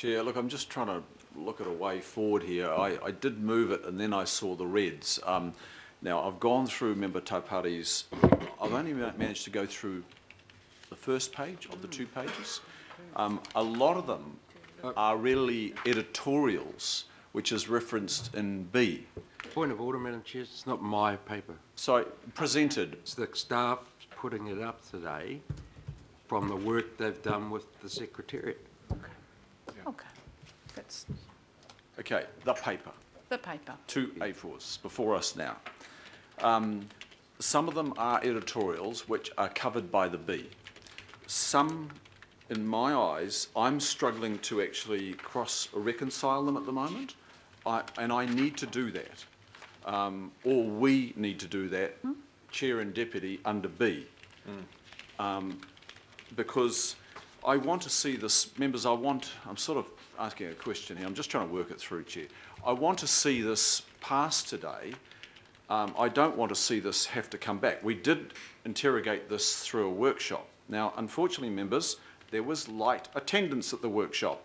Chair, look, I'm just trying to look at a way forward here. I did move it and then I saw the reds. Now, I've gone through Member Taupari's, I've only managed to go through the first page of the 2 pages. A lot of them are really editorials, which is referenced in B. Point of order, Madam Chair, it's not my paper. So, presented. It's the staff putting it up today from the work they've done with the Secretariat. Okay, that's Okay, the paper. the paper. 2 A4s before us now. Some of them are editorials which are covered by the B. Some, in my eyes, I'm struggling to actually reconcile them at the moment, and I need to do that, or we need to do that, Chair and Deputy, under B, because I want to see this, members, I'm sort of asking a question here, I'm just trying to work it through, Chair. I want to see this pass today. I don't want to see this have to come back. We did interrogate this through a workshop. Now, unfortunately, members, there was light attendance at the workshop.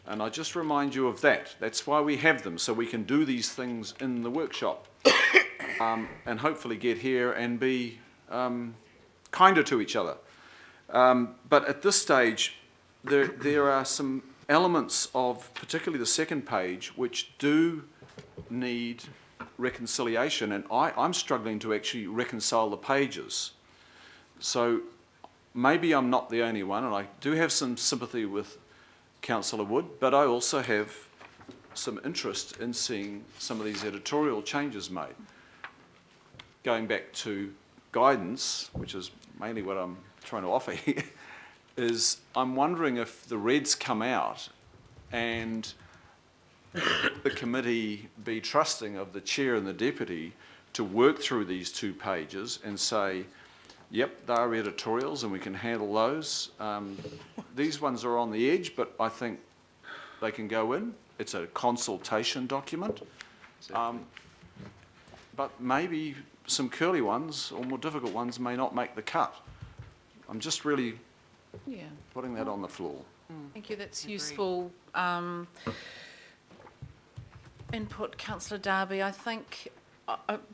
And I just remind you of that. That's why we have them, so we can do these things in the workshop. And hopefully get here and be kinder to each other. But at this stage, there are some elements of, particularly the second page, which do need reconciliation, and I'm struggling to actually reconcile the pages. So maybe I'm not the only one, and I do have some sympathy with Councillor Wood, but I also have some interest in seeing some of these editorial changes made. Going back to guidance, which is mainly what I'm trying to offer here, is I'm wondering if the reds come out and the committee be trusting of the chair and the deputy to work through these 2 pages and say, yep, they are editorials and we can handle those. These ones are on the edge, but I think they can go in. It's a consultation document. But maybe some curly ones or more difficult ones may not make the cut. I'm just really putting that on the floor. Thank you, that's useful input, Councillor Darby. I think,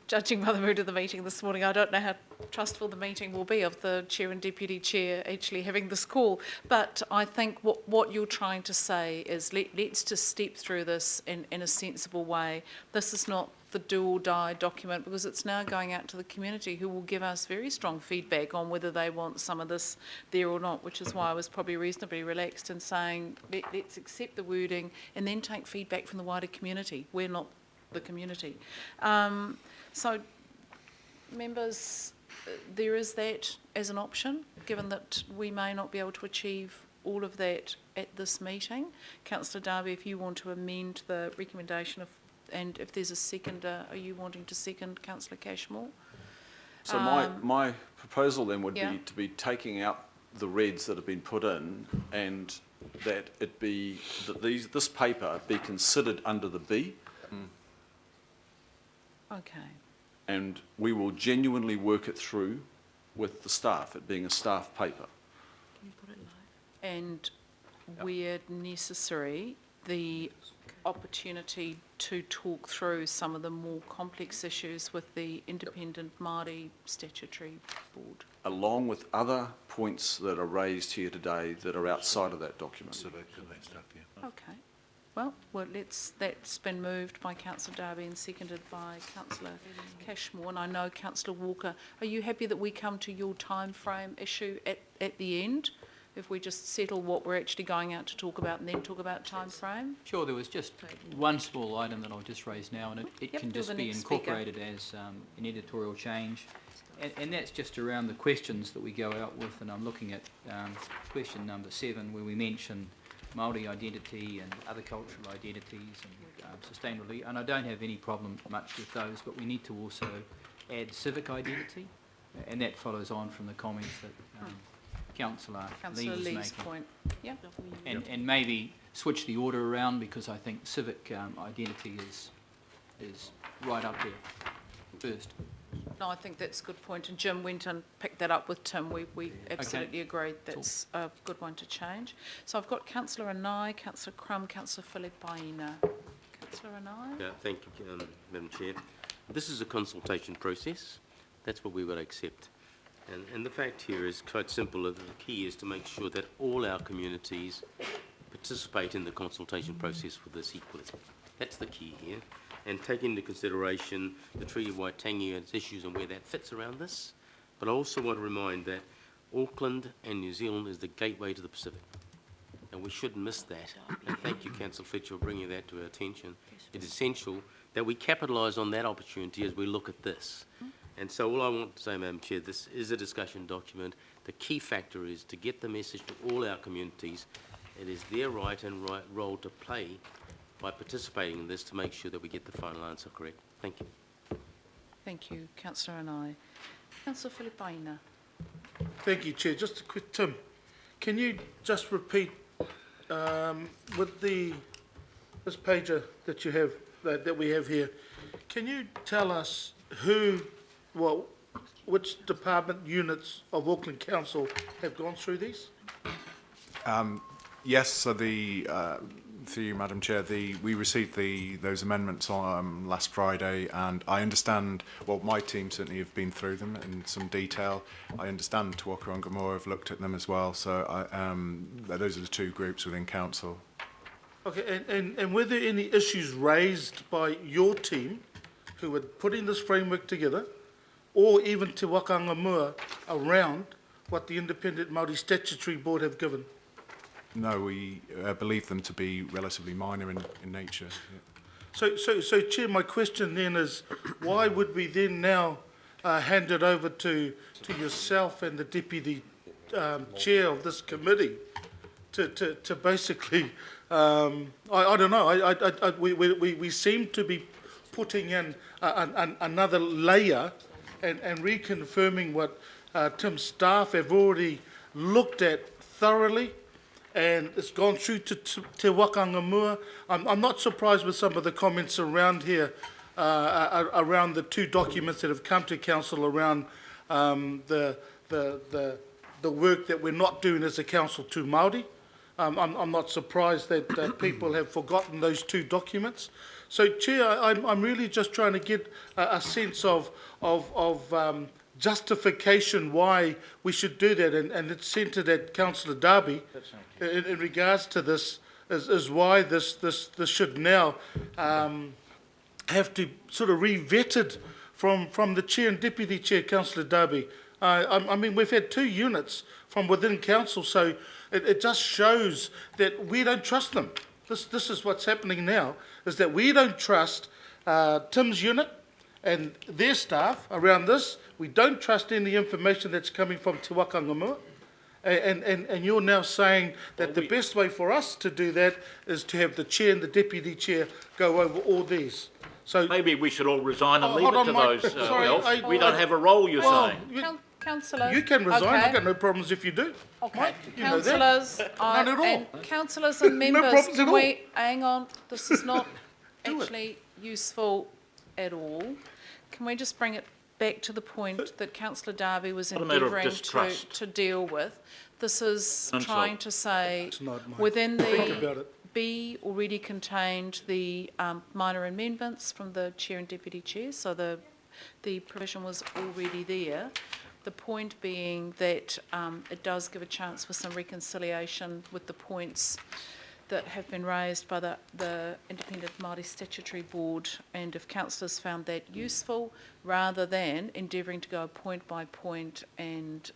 judging by the mood of the meeting this morning, I don't know how trustful the meeting will be of the Chair and Deputy Chair actually having this call, but I think what you're trying to say is let's just step through this in a sensible way. This is not the do or die document, because it's now going out to the community, who will give us very strong feedback on whether they want some of this there or not, which is why I was probably reasonably relaxed in saying let's accept the wording and then take feedback from the wider community. We're not the community. So members, there is that as an option, given that we may not be able to achieve all of that at this meeting. Councillor Darby, if you want to amend the recommendation and if there's a seconder, are you wanting to second Councillor Cashmore? So my proposal then would be to be taking out the reds that have been put in, and that it be that this paper be considered under the B. Okay. And we will genuinely work it through with the staff, it being a staff paper. Can you put it live? And where necessary, the opportunity to talk through some of the more complex issues with the Independent Māori Statutory Board. Along with other points that are raised here today that are outside of that document. Civic and that stuff, yeah. Okay. Well, that's been moved by Councillor Darby and seconded by Councillor Cashmore. And I know, Councillor Walker, are you happy that we come to your time frame issue at the end? If we just settle what we're actually going out to talk about and then talk about time frame? Sure, there was just one small item that I'll just raise now, and it can just be incorporated as an editorial change. And that's just around the questions that we go out with, and I'm looking at question number 7, where we mention Māori identity and other cultural identities and sustainability, and I don't have any problem much with those, but we need to also add civic identity, and that follows on from the comments that Councillor Lee's making. Point. Yeah. And maybe switch the order around, because I think civic identity is right up there first. No, I think that's a good point, and Jim went and picked that up with Tim. We absolutely agreed that's a good one to change. So I've got Councillor Anai, Councillor Crum, Councillor Filipaina. Councillor Anai? Yeah, thank you, Madam Chair. This is a consultation process. That's what we've got to accept. And the fact here is quite simple. The key is to make sure that all our communities participate in the consultation process with this equally. That's the key here. And take into consideration the Treaty of Waitangi and its issues and where that fits around this. But I also want to remind that Auckland and New Zealand is the gateway to the Pacific. And we shouldn't miss that. And thank you, Councillor Fletcher, for bringing that to our attention. It's essential that we capitalise on that opportunity as we look at this. And so all I want to say, Madam Chair, this is a discussion document. The key factor is to get the message to all our communities. It is their right and role to play by participating in this to make sure that we get the final answer correct. Thank you. Thank you, Councillor Anai. Councillor Filipaina. Thank you, Chair. Just a quick, Tim, can you just repeat with this pager that you have, that we have here, can you tell us which department units of Auckland Council have gone through these? Yes, so through you, Madam Chair, we received those amendments on last Friday, and I understand, well, my team certainly have been through them in some detail. I understand Te Waka and Gomora have looked at them as well, so those are the two groups within Council. Okay, and were there any issues raised by your team who were putting this framework together, or even Te Waka and Gomora, around what the Independent Māori Statutory Board have given? No, we believe them to be relatively minor in nature. Yeah. So, Chair, my question then is, why would we then now hand it over to yourself and the Deputy Chair of this committee to basically, I don't know, we seem to be putting in another layer and reconfirming what Tim's staff have already looked at thoroughly, and it's gone through to Te Waka and Gomora. I'm not surprised with some of the comments around here, around the two documents that have come to Council around the work that we're not doing as a council to Māori. I'm not surprised that people have forgotten those two documents. So, Chair, I'm really just trying to get a sense of justification why we should do that, and it's centred at Councillor Darby in regards to this, is why this should now have to sort of re-vetted from the Chair and Deputy Chair, Councillor Darby. I mean, we've had two units from within Council, so it just shows that we don't trust them. This is what's happening now, is that we don't trust Tim's unit and their staff around this. We don't trust any information that's coming from Te Waka and Gomora. And you're now saying that the best way for us to do that is to have the Chair and the Deputy Chair go over all these. So maybe we should all resign and leave hold it on, to Mike. those. Sorry, Elf. We don't have a role, you're saying. Councillor. you can resign. Okay. I've got no problems if you do. Okay, Mike, you know that. councillors, None at all. and councillors and No members, problems at can all. we, hang on, this is not Do it. actually useful at all. Can we just bring it back to the point that Councillor Darby was Not a matter of endeavouring distrust. to deal with? This is Insult. trying to say, It's not, Mike. within Think about the it. B already contained the minor amendments from the Chair and Deputy Chair, so the provision was already there. The point being that it does give a chance for some reconciliation with the points that have been raised by the Independent Māori Statutory Board, and if councillors found that useful, rather than endeavouring to go point by point and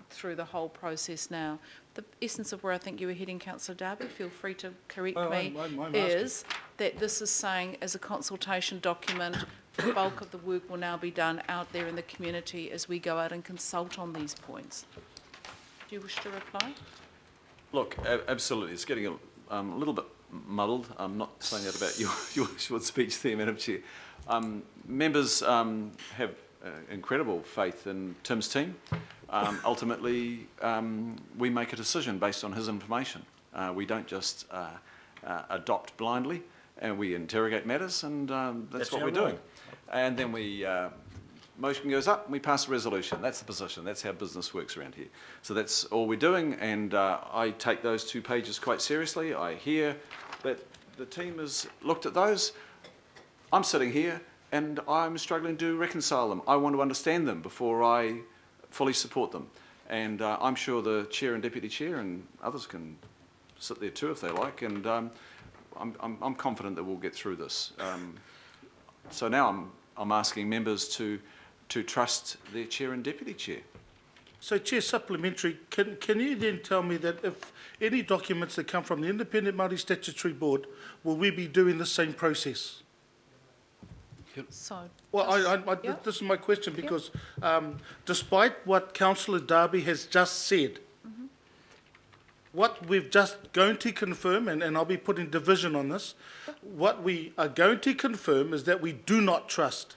through the whole process now. The essence of where I think you were heading, Councillor Darby, feel free to correct me, I'm is that this is saying as a consultation document, the bulk of the work will now be done out there in the community as we go out and consult on these points. Do you wish to reply? Look, absolutely, it's getting a little bit muddled. I'm not saying that about your short speech there, Madam Chair. Members have incredible faith in Tim's team. Ultimately, we make a decision based on his information. We don't just adopt blindly, and we interrogate matters, and that's what we're doing. And then we motion goes up and we pass a resolution. That's the position. That's how business works around here. So that's all we're doing, and I take those 2 pages quite seriously. I hear that the team has looked at those. I'm sitting here and I'm struggling to reconcile them. I want to understand them before I fully support them. And I'm sure the Chair and Deputy Chair and others can sit there too if they like, and I'm confident that we'll get through this. So now I'm asking members to trust their Chair and Deputy Chair. So, Chair, supplementary, can you then tell me that if any documents that come from the Independent Māori Statutory Board, will we be doing the same process? So, Well, yeah. this is my question, because despite what Councillor Darby has just said, what we've just going to confirm, and I'll be putting division on this, what we are going to confirm is that we do not trust.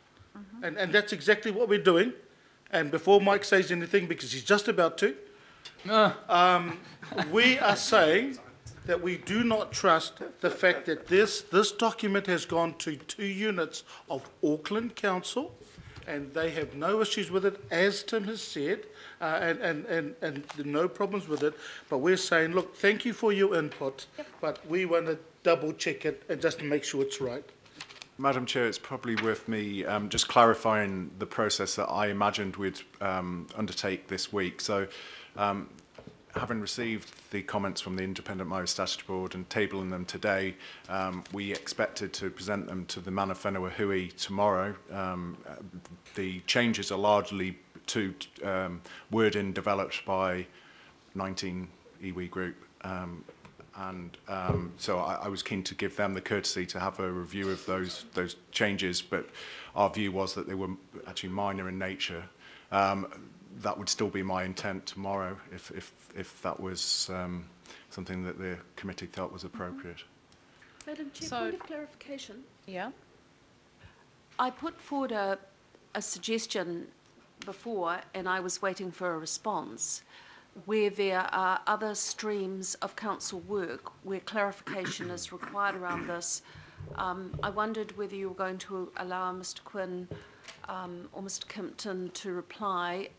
And that's exactly what we're doing. And before Mike says anything, because he's just about to, we are saying that we do not trust the fact that this document has gone to 2 units of Auckland Council, and they have no issues with it, as Tim has said, and no problems with it. But we're saying, look, thank you for your input, but we want to double check it and just make sure it's right. Madam Chair, it's probably worth me just clarifying the process that I imagined we'd undertake this week. So, having received the comments from the Independent Māori Statutory Board and tabling them today, we expected to present them to the Mana Whenua Hui tomorrow. The changes are largely to wording developed by 19 iwi group. So I was keen to give them the courtesy to have a review of those changes, but our view was that they were actually minor in nature. That would still be my intent tomorrow if that was something that the committee felt was appropriate. Madam Chair, So- point of clarification. Yeah. I put forward a suggestion before, and I was waiting for a response, where there are other streams of council work where clarification is required around this. I wondered whether you were going to allow Mr Quinn or Mr Kimpton to reply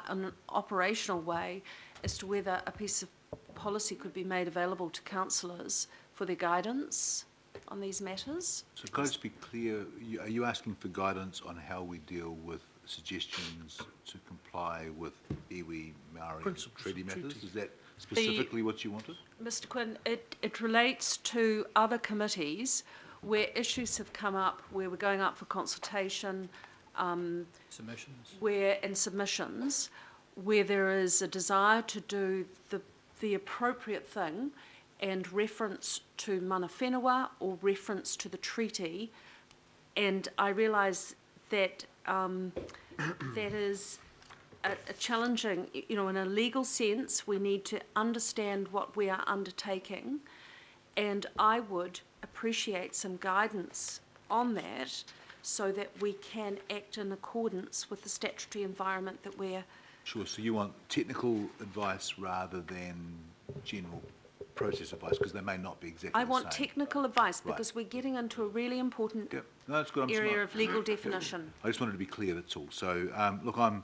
in an operational way as to whether a piece of policy could be made available to councillors for their guidance on these matters. So can I just be clear, are you asking for guidance on how we deal with suggestions to comply with iwi Maori Principles treaty of matters? treaty. Is that specifically what you wanted? Mr Quinn, it relates to other committees where issues have come up, where we're going up for consultation, Submissions. in submissions, where there is a desire to do the appropriate thing and reference to mana whenua or reference to the treaty. And I realise that that is a challenging, in a legal sense, we need to understand what we are undertaking, and I would appreciate some guidance on that so that we can act in accordance with the statutory environment that we're... Sure, so you want technical advice rather than general process advice, because they may not be exactly I the want same. technical advice Right. because we're getting into a really important Yep. No, that's good. I'm area smart. of legal definition. I just wanted to be clear, that's all. So, look, I'm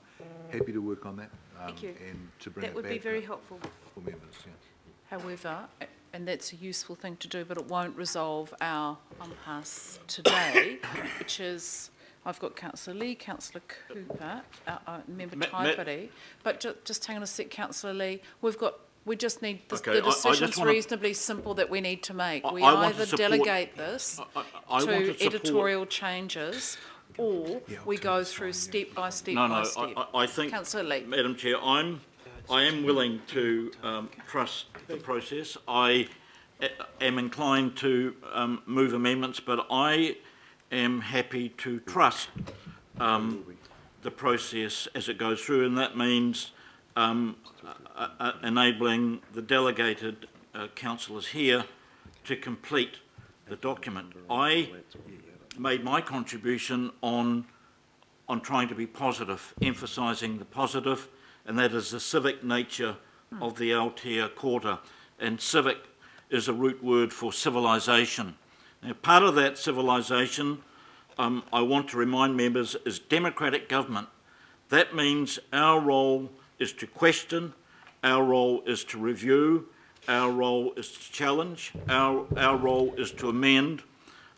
happy to work on that. Thank you. And to bring That it would back be very helpful. for members, yeah. However, and that's a useful thing to do, but it won't resolve our impasse today, which is, I've got Councillor Lee, Councillor Cooper, Member Taipari, but just hang on a sec, Councillor Lee, we just need, Okay, the I just decision's wanna- reasonably simple that we need to make. We I want to either support- delegate this I want to to support- editorial changes, or we go through step by step No, by no, step. I think, Councillor Lee. Madam Chair, I am willing to trust the process. I am inclined to move amendments, but I am happy to trust the process as it goes through, and that means enabling the delegated councillors here to complete the document. I made my contribution on trying to be positive, emphasising the positive, and that is the civic nature of the Aotea Quarter. And civic is a root word for civilisation. Now, part of that civilisation, I want to remind members, is democratic government. That means our role is to question, our role is to review, our role is to challenge, our role is to amend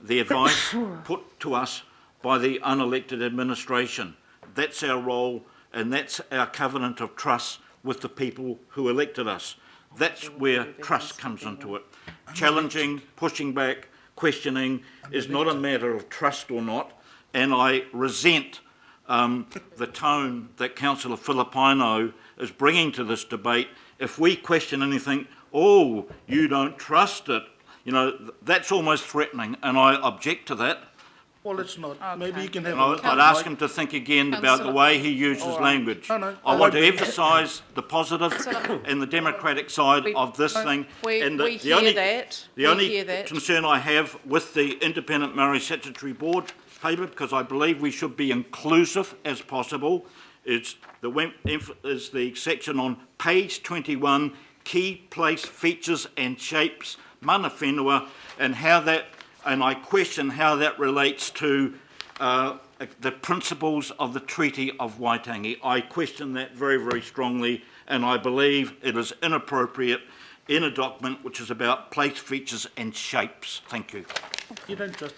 the advice put to us by the unelected administration. That's our role, and that's our covenant of trust with the people who elected us. That's where trust comes into it. Challenging, pushing back, questioning is not a matter of trust or not, and I resent the tone that Councillor Filipaino is bringing to this debate. If we question anything, oh, you don't trust it, you know, that's almost threatening, and I object to that. Well, it's not. Okay. Maybe you can have And I'd ask him to think again about the way he uses language. No, I want to emphasise the positive and the democratic side of this thing. And we hear that. The only concern I have with the Independent Maori Statutory Board paper, because I believe we should be inclusive as possible, is the section on page 21, key place features and shapes, mana whenua, and how that, and I question how that relates to the principles of the Treaty of Waitangi. I question that very, very strongly, and I believe it is inappropriate in a document which is about place features and shapes. Thank you. You don't trust